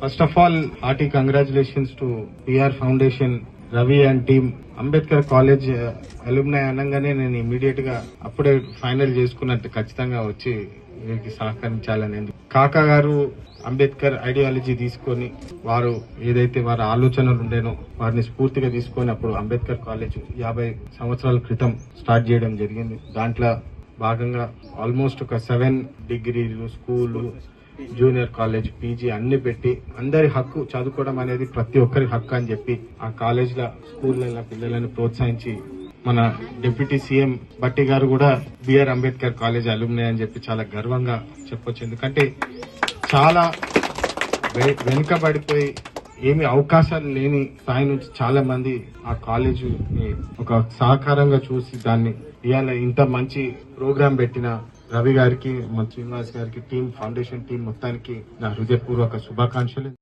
First of all, hearty congratulations to PR Foundation, Ravi and team. Ambedkar college alumni అనగానే నేను immediate గా అప్పుడే final చేసుకున్నట్టు ఖచ్చితంగా వచ్చి వీరికి సహకరించాలనేది. కాకా గారు అంబేద్కర్ ఐడియాలజీ తీసుకొని వారు ఏదైతే వారి ఆలోచనలు ఉండేనో వారిని స్ఫూర్తిగా తీసుకొని అప్పుడు అంబేద్కర్ కాలేజ్ 50 సంవత్సరాల క్రితం స్టార్ట్ చేయడం జరిగింది. దాంట్లో భాగంగా ఆల్మోస్ట్ ఒక 7 డిగ్రీలు, స్కూలు, జూనియర్ కాలేజ్, పీజీ అన్ని పెట్టి అందరి హక్కు చదువుకోవడం అనేది ప్రతి ఒక్కరి హక్కు అని చెప్పి ఆ కాలేజ్ల స్కూళ్ళ పిల్లలను ప్రోత్సహించి మన డిప్యూటీ సీఎం బట్టి గారు కూడా బిఆర్ అంబేద్కర్ కాలేజ్ అలుమ్నై అని చెప్పి చాలా గర్వంగా చెప్పొచ్చు. ఎందుకంటే చాలా వెనుకబడిపోయి ఏమి అవకాశాలు లేని స్థాయి నుంచి చాలా మంది ఆ కాలేజ్ ఒక సహకారంగా చూసి దాన్ని ఇవాళ ఇంత మంచి ప్రోగ్రాం పెట్టిన రవి గారికి, మన శ్రీనివాస్ గారికి, టీం, ఫౌండేషన్ టీం మొత్తానికి నా హృదయపూర్వక శుభాకాంక్షలు.